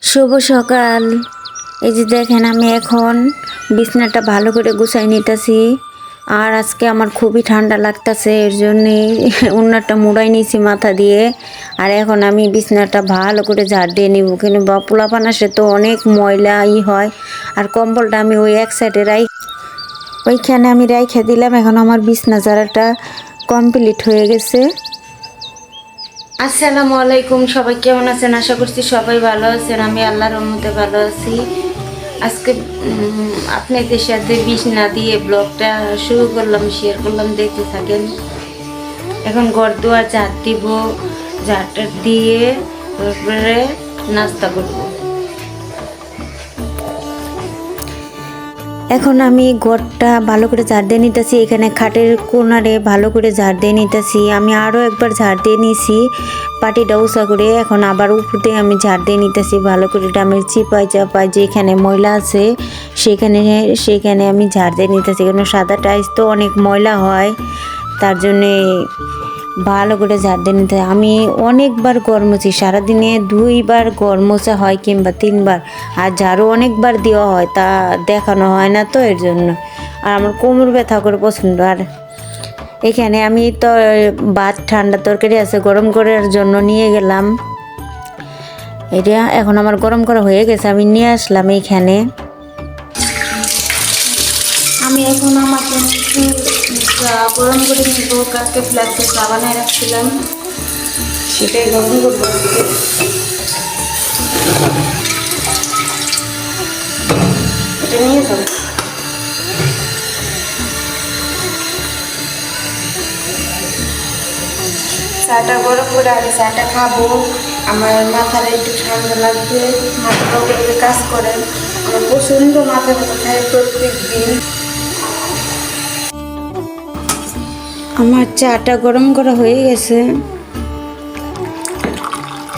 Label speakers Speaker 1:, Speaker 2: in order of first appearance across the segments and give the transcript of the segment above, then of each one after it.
Speaker 1: শুভ সকাল। এই যে দেখেন আমি এখন বিছনাটা ভালো করে গুছাই নিতেছি। আর আজকে আমার খুবই ঠান্ডা লাগতেছে, এর জন্যে ওড়নাটা মুড়াই নিয়েছি মাথা দিয়ে। আর এখন আমি বিছনাটা ভালো করে ঝাড় দিয়ে নিব, কিন্তু পোলাপান আসে তো অনেক ময়লা হয়। আর কম্বলটা আমি ওই এক সাইডে ওইখানে আমি রাইখে দিলাম। এখন আমার বিছনা ঝাড়াটা কমপ্লিট হয়ে গেছে। আসসালামু আলাইকুম, সবাই কেমন আছেন? আশা করছি সবাই ভালো আছেন। আমি আল্লাহর রহমতে ভালো আছি। আজকে আপনাদের সাথে বিছনা দিয়ে ব্লগটা শুরু করলাম, শেয়ার করলাম, দেখতে থাকেন। এখন ঘর দুয়ার ঝাড় দিব, ঝাড়টা দিয়ে তারপরে নাস্তা করব। এখন আমি ঘরটা ভালো করে ঝাড় দিয়ে নিতেছি। এখানে খাটের কোনারে ভালো করে ঝাড় দিয়ে নিতেছি। আমি আরও একবার ঝাড় দিয়ে নিয়েছি পাটিটা উঁচা করে। এখন আবার উপরে আমি ঝাড় দিয়ে নিতেছি ভালো করে। ডামের চিপাই চাপাই যেখানে ময়লা আছে সেখানে আমি ঝাড় দিয়ে নিতেছি। কারণ সাদা টাইলস তো অনেক ময়লা হয়, তার জন্যে ভালো করে ঝাড় দিয়ে নিতে হয়। আমি অনেকবার ঘর মুছি, সারাদিনে 2 বার ঘর মোছা হয় কিংবা 3 বার। আর ঝাড়ু অনেকবার দেওয়া হয়, তা দেখানো হয় না তো, এর জন্য। আর আমার কোমর ব্যথা করে পছন্দ। আর এখানে আমি তো ভাত, ঠান্ডা তরকারি আছে, গরম করার জন্য নিয়ে গেলাম। এটা এখন আমার গরম করা হয়ে গেছে, আমি নিয়ে আসলাম এইখানে। আমি এখন আমাকে গরম করে নিব। কালকে ফ্ল্যাক্সে চা বানায় রাখছিলাম, সেটাই গরম করবো। এটা নিয়ে যাবো। চাটা গরম করে আগে চাটা খাবো। আমার মাথাটা একটু ঠান্ডা লাগবে, মাথাটাও একটু কাজ করে। আমার প্রচণ্ড মাথা ব্যথা খায় প্রত্যেক দিন। আমার চাটা গরম করা হয়ে গেছে।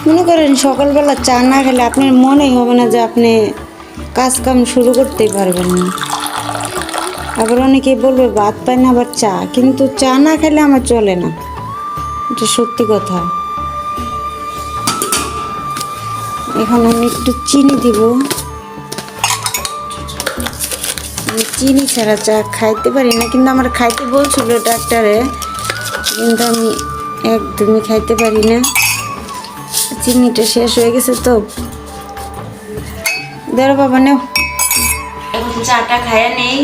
Speaker 1: মনে করেন সকালবেলা চা না খেলে আপনার মনেই হবে না যে আপনি কাজ কাম শুরু করতেই পারবেন না। আবার অনেকেই বলবে ভাত পায় না আবার চা, কিন্তু চা না খেলে আমার চলে না, এটা সত্যি কথা। এখন আমি একটু চিনি দিব। আমি চিনি ছাড়া চা খাইতে পারি না, কিন্তু আমার খাইতে বলছিল ডাক্তারে, কিন্তু আমি একদমই খাইতে পারি না। চিনিটা শেষ হয়ে গেছে তো। ধরো বাবা, নেও। এখন চাটা খাইয়া নেই,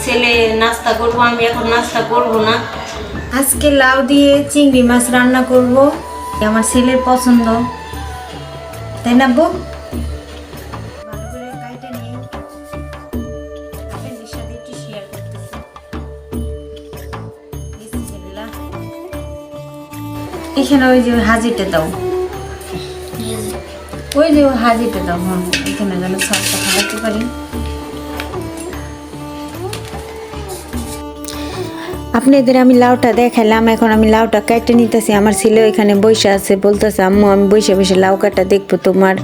Speaker 1: ছেলে নাস্তা করবো। আমি এখন নাস্তা করব না। আজকে লাউ দিয়ে চিংড়ি মাছ রান্না করব, আমার ছেলের পছন্দ, তাই না বউ? ভালো করে কাইটা নিই, আপনাদের সাথে একটু শেয়ার করতেছি। বিসমিল্লাহ। এখানে ওই যে হাজিটা দাও, ওই যে হাজিটা দাও। হ্যাঁ, এখানে যেন সবটা খাওয়াতে পারি। আপনাদের আমি লাউটা দেখালাম, এখন আমি লাউটা কেটে নিতেছি। আমার ছেলে এখানে বসে আছে, বলতেছে আম্মু আমি বসে বসে লাউ কাটা দেখবো তোমার,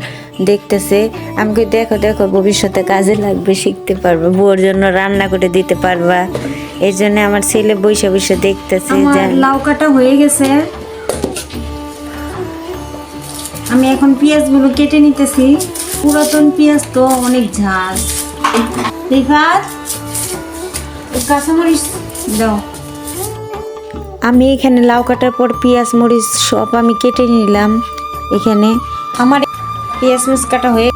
Speaker 1: দেখতেছে। আমি কই দেখো দেখো, ভবিষ্যতে কাজে লাগবে, শিখতে পারবে, বউর জন্য রান্না করে দিতে পারবা। এই জন্য আমার ছেলে বসে বসে দেখতেছে। লাউ কাটা হয়ে গেছে, আমি এখন পেঁয়াজগুলো কেটে নিতেছি। পুরাতন পেঁয়াজ তো অনেক ঝাল। কাঁচামরিচ দাও। আমি এখানে লাউ কাটার পর পেঁয়াজ মরিচ সব আমি কেটে নিলাম। এখানে আমার পেঁয়াজ মরিচ কাটা হয়ে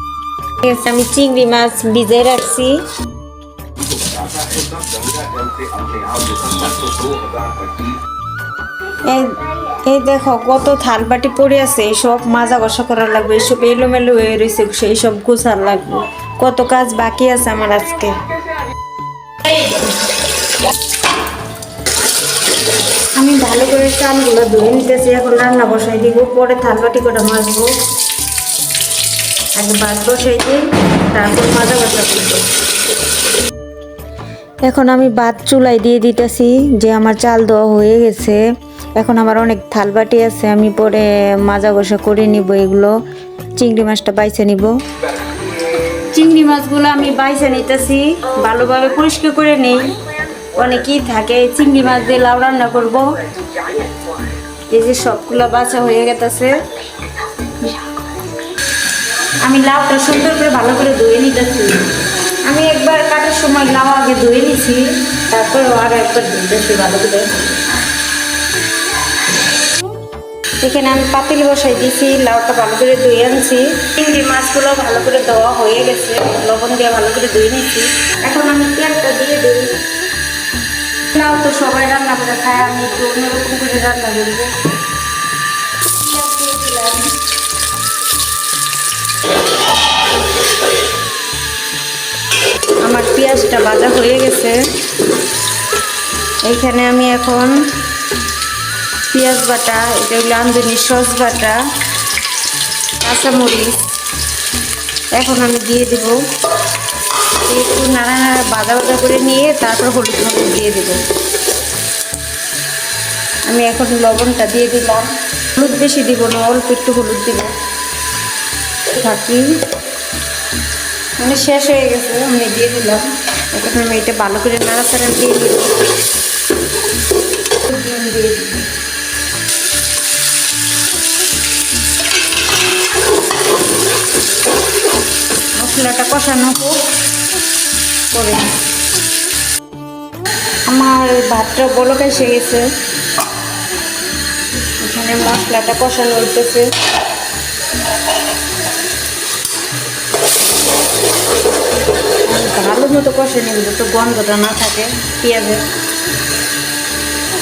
Speaker 1: গেছে। আমি চিংড়ি মাছ ভিজিয়ে রাখছি। এই দেখো কত থাল বাটি পড়ে আছে, সব মাজা ঘষা করা লাগবে, এইসব এলোমেলো হয়ে রয়েছে, সেই সব গোছার লাগবে। কত কাজ বাকি আছে আমার আজকে। আমি ভালো করে চালগুলো ধুয়ে নিতেছি, এখন রান্না বসাই দিব, পরে থাল বাটি করে মাজবো। আগে ভাত বসাই দিই, তারপর মাজা ঘষা করবো। এখন আমি ভাত চুলায় দিয়ে দিতেছি, যে আমার চাল দেওয়া হয়ে গেছে। এখন আমার অনেক থাল বাটি আছে, আমি পরে মাজা ঘষা করে নিব। এগুলো চিংড়ি মাছটা বাইছে নিব। চিংড়ি মাছগুলো আমি বাইছে নিতেছি, ভালোভাবে পরিষ্কার করে নেই। অনেকেই থাকে চিংড়ি মাছ দিয়ে লাউ রান্না করবো। এই যে সবগুলো বাছা হয়ে গেছে। আমি লাউটা সুন্দর করে ভালো করে ধুয়ে নিতেছি। আমি একবার কাটার সময় লাউ আগে ধুয়ে নিছি, তারপরে আরও একবার ধুতেছি ভালো করে। এখানে আমি পাতিল বসাই দিয়েছি, লাউটা ভালো করে ধুয়ে আনছি। চিংড়ি মাছগুলো ভালো করে ধোয়া হয়ে গেছে, লবণ দিয়ে ভালো করে ধুয়ে নিচ্ছি। এখন আমি তেলটা দিয়ে দিই। লাউ তো সবাই রান্না করে খায়, আমি একটু অন্যরকম করে রান্না করবো। পেঁয়াজ দিয়ে দিলাম। আমার পেঁয়াজটা ভাজা হয়ে গেছে। এইখানে আমি এখন পেঁয়াজ বাটা, এটা হলো আমদানি সস বাটা, কাঁচামরিচ এখন আমি দিয়ে দেব। একটু নাড়া নাড়া ভাজা ভাজা করে নিয়ে তারপর হলুদ মরিচ দিয়ে দেব। আমি এখন লবণটা দিয়ে দিলাম। হলুদ বেশি দিব না, অল্প একটু হলুদ দিব। থাকি মানে শেষ হয়ে গেছে, আমি দিয়ে দিলাম। এখন আমি এটা ভালো করে নাড়াচাড়া দিয়ে দিব। দিয়ে দিব মশলাটা কষানো হোক করে। আমার ভাতটা বলক এসে গেছে, এখানে মশলাটা কষানো হইতেছে। ভালো মতো কষে নিব তো গন্ধটা না থাকে পেঁয়াজের।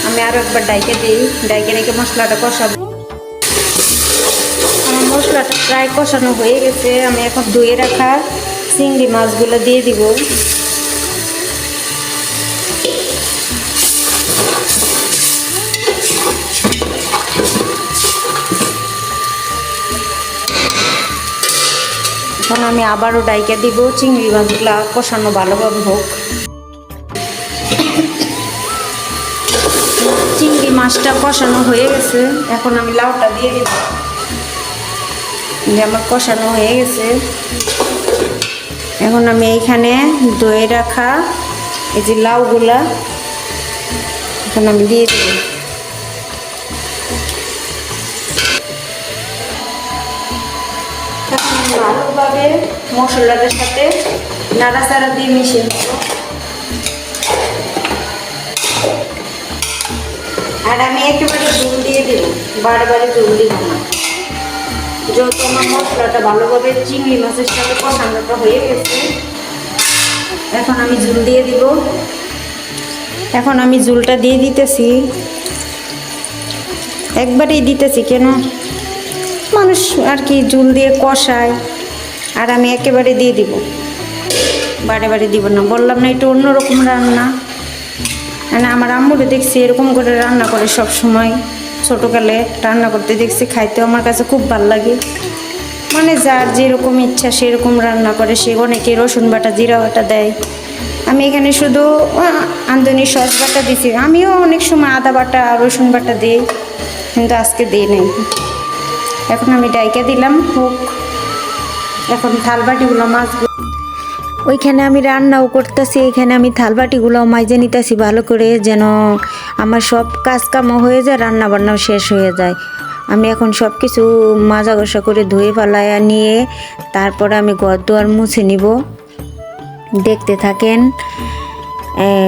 Speaker 1: আমি আরও একবার ডাইকে দিই, ডাইকে রেখে মশলাটা কষাবো। আমার মশলাটা প্রায় কষানো হয়ে গেছে। আমি এখন ধুয়ে রাখা চিংড়ি মাছগুলো দিয়ে দিব। এখন আমি আবারও ডাইকে দিব, চিংড়ি মাছগুলো কষানো ভালোভাবে হোক। চিংড়ি মাছটা কষানো হয়ে গেছে, এখন আমি লাউটা দিয়ে দিব। আমার কষানো হয়ে গেছে। এখন আমি এইখানে ধুয়ে রাখা এই যে লাউগুলা এখন আমি দিয়ে দিব। ভালোভাবে মশলাটার সাথে নাড়াচাড়া দিয়ে মিশিয়ে নেব। আর আমি একেবারে ঝোল দিয়ে দেব, বারে ঝোল দিব না। যেহেতু আমার মশলাটা ভালোভাবে চিংড়ি মাছের সাথে কষানোটা হয়ে গেছে, এখন আমি ঝোল দিয়ে দিব। এখন আমি ঝোলটা দিয়ে দিতেছি, একবারেই দিতেছি। কেন মানুষ আর কি ঝোল দিয়ে কষায়, আর আমি একেবারে দিয়ে দিব, বারে দিব না। বললাম না এটা অন্যরকম রান্না। মানে আমার আম্মুরে দেখছি এরকম করে রান্না করে সব সময়, ছোটোকালে রান্না করতে দেখছি, খাইতে আমার কাছে খুব ভালো লাগে। মানে যার যেরকম ইচ্ছা সেরকম রান্না করে, সে অনেকে রসুন বাটা জিরা বাটা দেয়। আমি এখানে শুধু আমদানি সস বাটা দিছি। আমিও অনেক সময় আদা বাটা রসুন বাটা দিই, কিন্তু আজকে দিই নাই। এখন আমি ডাইকা দিলাম হোক। এখন থালবাটিগুলো মাছগুলো ওইখানে আমি রান্নাও করতেছি, এখানে আমি থালবাটিগুলো মাইজে নিতেছি ভালো করে, যেন আমার সব কাজ কামও হয়ে যায়, রান্না বান্নাও শেষ হয়ে যায়। আমি এখন সব কিছু মাজা ঘষা করে ধুয়ে ফেলাইয়া নিয়ে তারপরে আমি ঘর দুয়ার মুছে নিব। দেখতে থাকেন।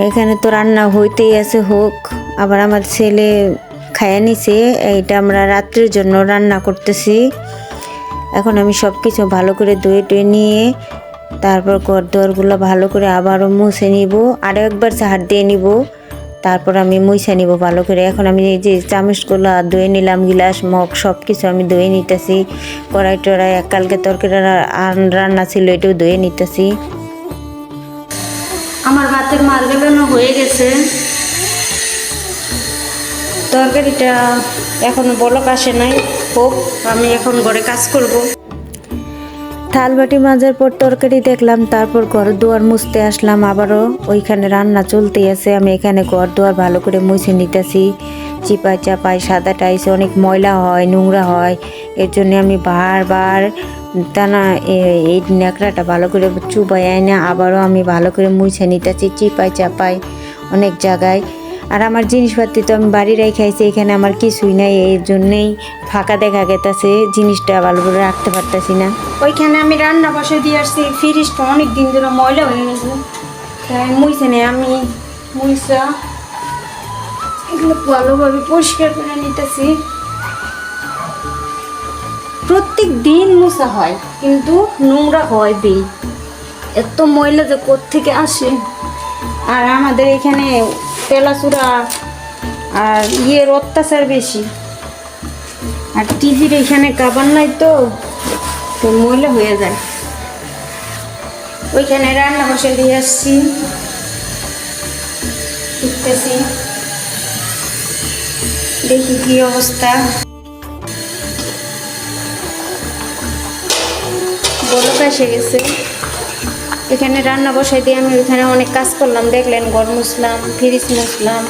Speaker 1: এখানে তো রান্না হইতেই আছে হোক। আবার আমার ছেলে খাইয়া নিছে, এইটা আমরা রাত্রির জন্য রান্না করতেছি। এখন আমি সব কিছু ভালো করে ধুয়ে টুয়ে নিয়ে তারপর ঘর দুয়ারগুলো ভালো করে আবারও মুছে নিব, আরও একবার ঝাড় দিয়ে নিব, তারপর আমি মুছে নিব ভালো করে। এখন আমি এই যে চামচগুলো ধুয়ে নিলাম, গিলাস মগ সব কিছু আমি ধুয়ে নিতেছি। কড়াই টড়াই কালকে তরকারি রান্না ছিল, এটাও ধুয়ে নিতেছি। আমার ভাতের মার গেলানো হয়ে গেছে। তরকারিটা এখনো বলক আসে নাই, হোক। আমি এখন ঘরে কাজ করব। থালবাটি মাজার পর তরকারি দেখলাম, তারপর ঘর দুয়ার মুছতে আসলাম। আবারও ওইখানে রান্না চলতেই আছে। আমি এখানে ঘর দুয়ার ভালো করে মুছে নিতেছি। চিপাই চাপাই সাদা টাইস অনেক ময়লা হয়, নোংরা হয়, এর জন্য আমি বারবার টানা এই ন্যাকড়াটা ভালো করে চুপাই এনে আবারও আমি ভালো করে মুছে নিতেছি। চিপাই চাপাই অনেক জায়গায় আর আমার জিনিসপাতি তো আমি বাড়ি রেখে আইছি, এখানে আমার কিছুই নাই, এর জন্যেই ফাঁকা দেখা গেতেছে, জিনিসটা ভালো করে রাখতে পারতেছি না।
Speaker 2: ওইখানে আমি রান্না বসে দিয়ে আসছি, ফ্রিজটা অনেক দিন ধরে ময়লা হয়ে গেছে, তাই মুইছে না, আমি মুইসা এগুলো ভালোভাবে পরিষ্কার করে নিতেছি। প্রত্যেক দিন মুছা হয় কিন্তু নোংরা হয় বেই, এত ময়লা যে কোত্থেকে আসে। আর আমাদের এখানে তেলাচুরা আর ইয়ের অত্যাচার বেশি, আর টিভির এখানে কাবার নাই তো ময়লা হয়ে যায়। ওইখানে রান্না বসে দিয়ে আসছি, দেখতেছি দেখি কি অবস্থা। বলক এসে গেছে, এখানে রান্না বসাই দিয়ে আমি ওইখানে অনেক কাজ করলাম, দেখলেন ঘর মুছলাম, ফ্রিজ মুছলাম,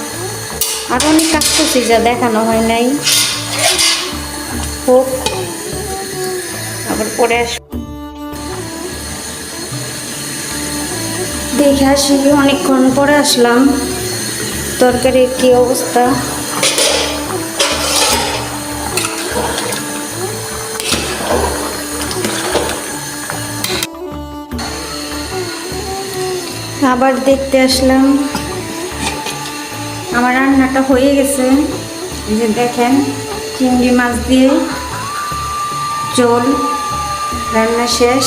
Speaker 2: আর অনেক কাজ করছি যা দেখানো হয় নাই। হোক, আবার পরে আস দেখে আসি। অনেকক্ষণ পরে আসলাম, তরকারির কি অবস্থা। আবার দেখতে আসলাম, আমার রান্নাটা হয়ে গেছে। এই যে দেখেন, চিংড়ি মাছ দিয়ে ঝোল রান্না শেষ।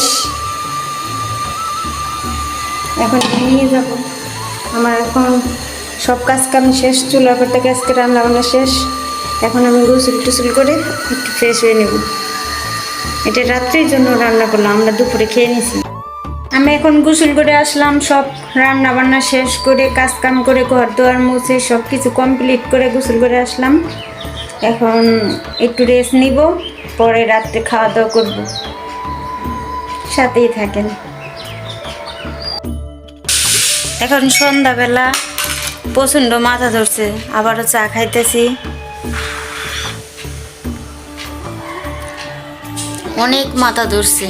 Speaker 2: এখন নিয়ে যাব, আমার এখন সব কাজ কাম শেষ, চুলার পর থেকে আজকে রান্না বান্না শেষ। এখন আমি গোসল টুসল করে একটু ফ্রেশ হয়ে নেব। এটা রাত্রির জন্য রান্না করলাম, আমরা দুপুরে খেয়ে নিছি। আমি এখন গোসল করে আসলাম, সব রান্না বান্না শেষ করে কাজ কাম করে ঘর দুয়ার মুছে সব কিছু কমপ্লিট করে গোসল করে আসলাম। এখন একটু রেস্ট নিব, পরে রাত্রে খাওয়া দাওয়া করব। সাথেই থাকেন। এখন সন্ধ্যাবেলা, প্রচণ্ড মাথা ধরছে, আবারও চা খাইতেছি। অনেক মাথা ধরছে,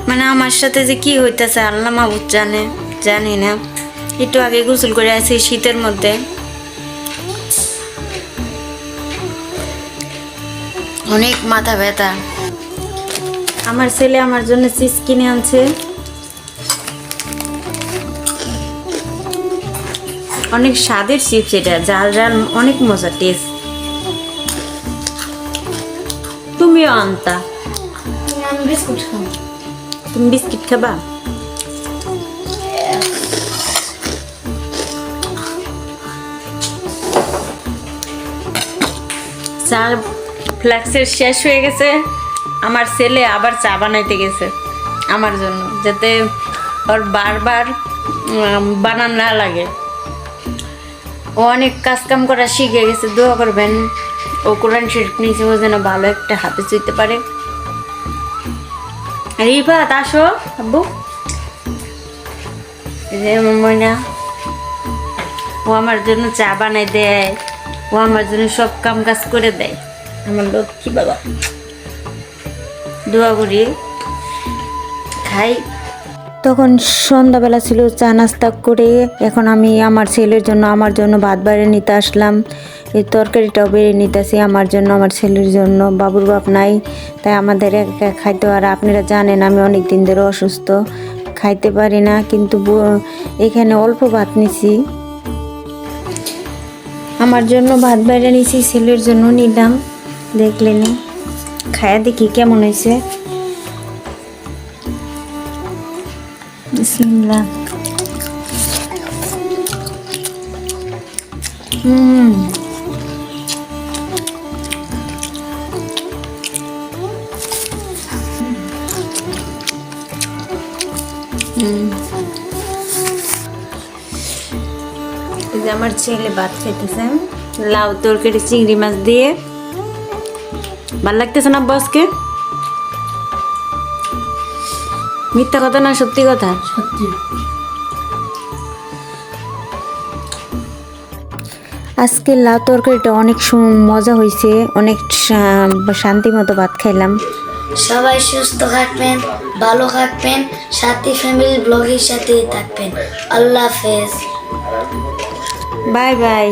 Speaker 2: মানে আমার সাথে যে কি হইতেছে আল্লাহ মাহবুব জানে, জানি না। একটু আগে গোসল করে আছি শীতের মধ্যে, অনেক মাথা ব্যথা। আমার ছেলে আমার জন্য চিজ কিনে আনছে, অনেক স্বাদের চিপস, এটা জাল জাল, অনেক মজা টেস্ট। তুমিও আনতা? আমি বিস্কুট খাবো।
Speaker 1: তুমি বিস্কিট খাবা? চা ফ্লাক্সের শেষ হয়ে গেছে, আমার ছেলে আবার চা বানাইতে গেছে আমার জন্য, যাতে ওর বারবার বানান না লাগে। ও অনেক কাজ কাম করা শিখে গেছে, দোয়া করবেন ও কোরআন শরীফ নিয়েছে, ও যেন ভালো একটা হাতে চুইতে পারে। রিফাত আসো আব্বু, ময়না, ও আমার জন্য চা বানাই দেয়, ও আমার জন্য সব কাম কাজ করে দেয়, আমার লক্ষ্মী বাবা। দোয়া করি খাই। তখন সন্ধ্যাবেলা ছিল, চা নাস্তা করে এখন আমি আমার ছেলের জন্য, আমার জন্য ভাত বেড়ে নিতে আসলাম। এই তরকারিটাও বেড়ে নিতেছি আমার জন্য, আমার ছেলের জন্য। বাবুর বাপ নাই, তাই আমাদের একা খাইতে। আর আপনারা জানেন আমি অনেক দিন ধরে অসুস্থ, খাইতে পারি না, কিন্তু এখানে অল্প ভাত নিছি। আমার জন্য ভাত বেড়ে নিছি, ছেলের জন্য নিলাম। দেখলেন, খায়া দেখি কেমন হয়েছে। বিসমিল্লাহ। এই যে আমার ছেলে ভাত খেতেছে, লাউ তরকারি চিংড়ি মাছ দিয়ে। ভাল লাগতেছে না বসকে? মিথ্যা কথা না সত্যি কথা?
Speaker 2: সত্যি।
Speaker 1: আজকে লাউ তরকারিটা অনেক মজা হয়েছে, অনেক শান্তি মতো ভাত খাইলাম।
Speaker 3: সবাই সুস্থ থাকবেন, ভালো থাকবেন, সাথী ফ্যামিলি ব্লগের সাথে থাকবেন। আল্লাহ হাফেজ।
Speaker 1: Bye bye.